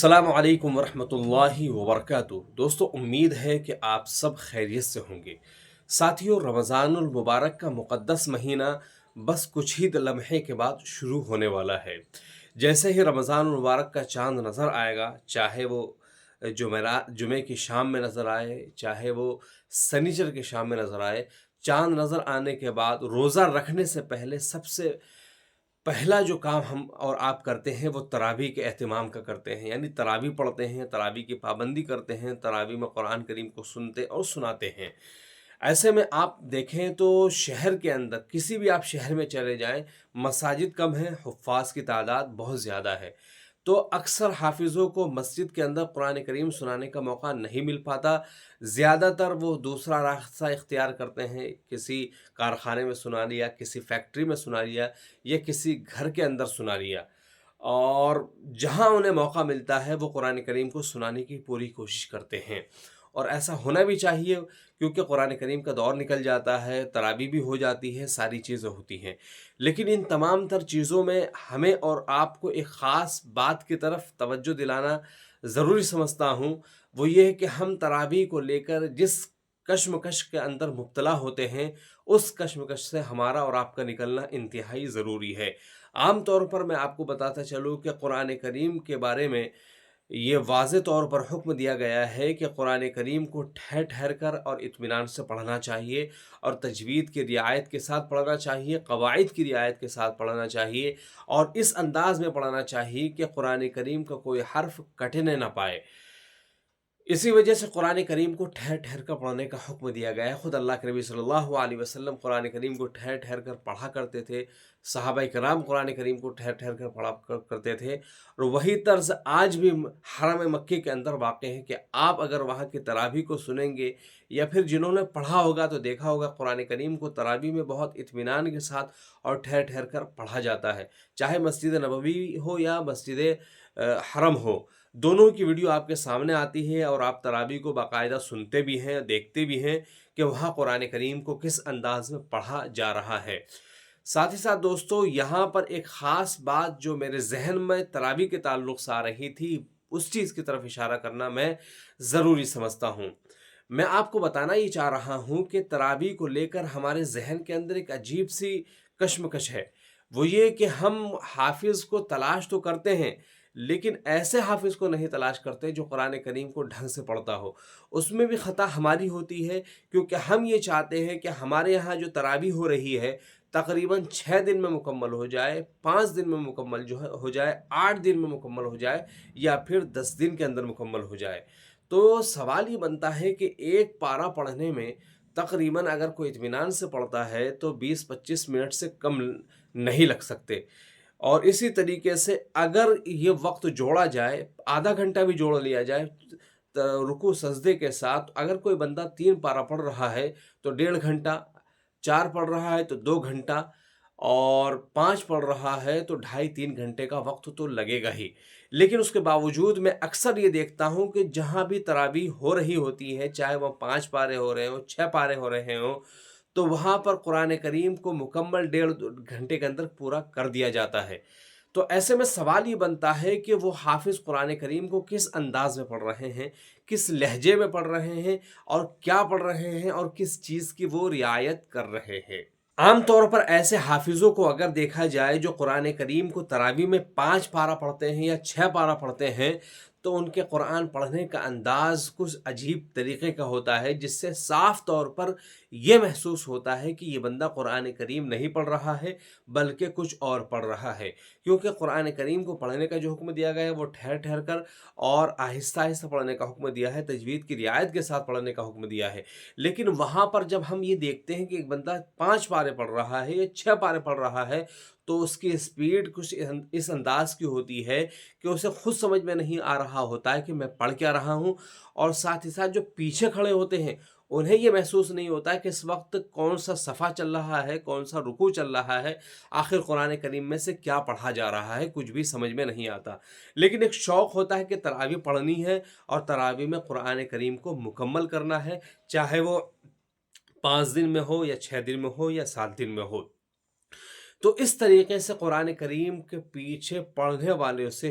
السلام علیکم ورحمۃ اللہ وبرکاتہ۔ دوستو، امید ہے کہ آپ سب خیریت سے ہوں گے۔ ساتھیوں، رمضان المبارک کا مقدس مہینہ بس کچھ ہی لمحے کے بعد شروع ہونے والا ہے۔ جیسے ہی رمضان المبارک کا چاند نظر آئے گا، چاہے وہ جمعے کی شام میں نظر آئے، چاہے وہ سنیچر کی شام میں نظر آئے، چاند نظر آنے کے بعد روزہ رکھنے سے پہلے سب سے پہلا جو کام ہم اور آپ کرتے ہیں وہ تراویح کے اہتمام کا کرتے ہیں، یعنی تراویح پڑھتے ہیں، تراویح کی پابندی کرتے ہیں، تراویح میں قرآن کریم کو سنتے اور سناتے ہیں۔ ایسے میں آپ دیکھیں تو شہر کے اندر کسی بھی آپ شہر میں چلے جائیں، مساجد کم ہیں، حفاظ کی تعداد بہت زیادہ ہے، تو اکثر حافظوں کو مسجد کے اندر قرآن کریم سنانے کا موقع نہیں مل پاتا۔ زیادہ تر وہ دوسرا راستہ اختیار کرتے ہیں، کسی کارخانے میں سنا لیا، کسی فیکٹری میں سنا لیا، یا کسی گھر کے اندر سنا لیا، اور جہاں انہیں موقع ملتا ہے وہ قرآن کریم کو سنانے کی پوری کوشش کرتے ہیں، اور ایسا ہونا بھی چاہیے، کیونکہ قرآن کریم کا دور نکل جاتا ہے، تراویح بھی ہو جاتی ہے، ساری چیزیں ہوتی ہیں۔ لیکن ان تمام تر چیزوں میں ہمیں اور آپ کو ایک خاص بات کی طرف توجہ دلانا ضروری سمجھتا ہوں، وہ یہ ہے کہ ہم تراویح کو لے کر جس کشمکش کے اندر مبتلا ہوتے ہیں، اس کشمکش سے ہمارا اور آپ کا نکلنا انتہائی ضروری ہے۔ عام طور پر میں آپ کو بتاتا چلوں کہ قرآن کریم کے بارے میں یہ واضح طور پر حکم دیا گیا ہے کہ قرآن کریم کو ٹھہر ٹھہر کر اور اطمینان سے پڑھنا چاہیے، اور تجوید کی رعایت کے ساتھ پڑھنا چاہیے، قواعد کی رعایت کے ساتھ پڑھنا چاہیے، اور اس انداز میں پڑھنا چاہیے کہ قرآن کریم کا کوئی حرف کٹنے نہ پائے۔ اسی وجہ سے قرآن کریم کو ٹھہر ٹھہر کر پڑھنے کا حکم دیا گیا ہے۔ خود اللہ کے نبی صلی اللہ علیہ وسلم قرآن کریم کو ٹھہر ٹھہر کر پڑھا کرتے تھے، صحابہ کرام قرآن کریم کو ٹھہر ٹھہر کر پڑھا کرتے تھے، اور وہی طرز آج بھی حرم مکی کے اندر واقع ہے کہ آپ اگر وہاں کی تراویح کو سنیں گے، یا پھر جنہوں نے پڑھا ہوگا تو دیکھا ہوگا، قرآن کریم کو تراویح میں بہت اطمینان کے ساتھ اور ٹھہر ٹھہر کر پڑھا جاتا ہے، چاہے مسجد نبوی ہو یا مسجد حرم ہو۔ دونوں کی ویڈیو آپ کے سامنے آتی ہے، اور آپ تراویح کو باقاعدہ سنتے بھی ہیں، دیکھتے بھی ہیں کہ وہاں قرآن کریم کو کس انداز میں پڑھا جا رہا ہے۔ ساتھ ہی ساتھ دوستو، یہاں پر ایک خاص بات جو میرے ذہن میں تراویح کے تعلق سے آ رہی تھی، اس چیز کی طرف اشارہ کرنا میں ضروری سمجھتا ہوں۔ میں آپ کو بتانا یہ چاہ رہا ہوں کہ تراویح کو لے کر ہمارے ذہن کے اندر ایک عجیب سی کشمکش ہے، وہ یہ کہ ہم حافظ کو تلاش تو کرتے ہیں، لیکن ایسے حافظ کو نہیں تلاش کرتے جو قرآن کریم کو ڈھنگ سے پڑھتا ہو۔ اس میں بھی خطا ہماری ہوتی ہے، کیونکہ ہم یہ چاہتے ہیں کہ ہمارے یہاں جو تراویح ہو رہی ہے تقریباً 6 دن میں مکمل ہو جائے، 5 دن میں مکمل ہو جائے، 8 دن میں مکمل ہو جائے، یا پھر 10 دن کے اندر مکمل ہو جائے۔ تو سوال یہ بنتا ہے کہ ایک پارہ پڑھنے میں تقریباً اگر کوئی اطمینان سے پڑھتا ہے تو 20-25 منٹ سے کم نہیں لگ سکتے، اور اسی طریقے سے اگر یہ وقت جوڑا جائے، آدھا گھنٹہ بھی جوڑ لیا جائے رکوع سجدے کے ساتھ، اگر کوئی بندہ 3 پارہ پڑھ رہا ہے تو 1.5 گھنٹہ، 4 پڑھ رہا ہے تو 2 گھنٹہ، اور 5 پڑھ رہا ہے تو 2.5-3 گھنٹے کا وقت تو لگے گا ہی۔ لیکن اس کے باوجود میں اکثر یہ دیکھتا ہوں کہ جہاں بھی تراویح ہو رہی ہوتی ہے، چاہے وہ 5 پارے ہو رہے ہوں، 6 پارے ہو رہے ہوں، تو وہاں پر قرآن کریم کو مکمل 1.5 گھنٹے کے اندر پورا کر دیا جاتا ہے۔ تو ایسے میں سوال یہ بنتا ہے کہ وہ حافظ قرآن کریم کو کس انداز میں پڑھ رہے ہیں، کس لہجے میں پڑھ رہے ہیں، اور کیا پڑھ رہے ہیں، اور کس چیز کی وہ رعایت کر رہے ہیں۔ عام طور پر ایسے حافظوں کو اگر دیکھا جائے جو قرآن کریم کو تراویح میں 5 پارہ پڑھتے ہیں یا 6 پارہ پڑھتے ہیں، تو ان کے قرآن پڑھنے کا انداز کچھ عجیب طریقے کا ہوتا ہے، جس سے صاف طور پر یہ محسوس ہوتا ہے کہ یہ بندہ قرآن کریم نہیں پڑھ رہا ہے بلکہ کچھ اور پڑھ رہا ہے، کیونکہ قرآن کریم کو پڑھنے کا جو حکم دیا گیا ہے وہ ٹھہر ٹھہر کر اور آہستہ آہستہ پڑھنے کا حکم دیا ہے، تجوید کی رعایت کے ساتھ پڑھنے کا حکم دیا ہے۔ لیکن وہاں پر جب ہم یہ دیکھتے ہیں کہ ایک بندہ 5 پارے پڑھ رہا ہے یا 6 پارے پڑھ رہا ہے، تو اس کی اسپیڈ کچھ اس انداز کی ہوتی ہے کہ اسے خود سمجھ میں نہیں آ رہا ہوتا ہے کہ میں پڑھ کیا رہا ہوں، اور ساتھ ہی ساتھ جو پیچھے کھڑے ہوتے ہیں انہیں یہ محسوس نہیں ہوتا ہے کہ اس وقت کون سا صفحہ چل رہا ہے، کون سا رکوع چل رہا ہے، آخر قرآن کریم میں سے کیا پڑھا جا رہا ہے، کچھ بھی سمجھ میں نہیں آتا۔ لیکن ایک شوق ہوتا ہے کہ تراویح پڑھنی ہے، اور تراویح میں قرآن کریم کو مکمل کرنا ہے، چاہے وہ 5 دن میں ہو یا 6 دن میں ہو یا 7 دن میں ہو۔ تو اس طریقے سے قرآن کریم کے پیچھے پڑھنے والے سے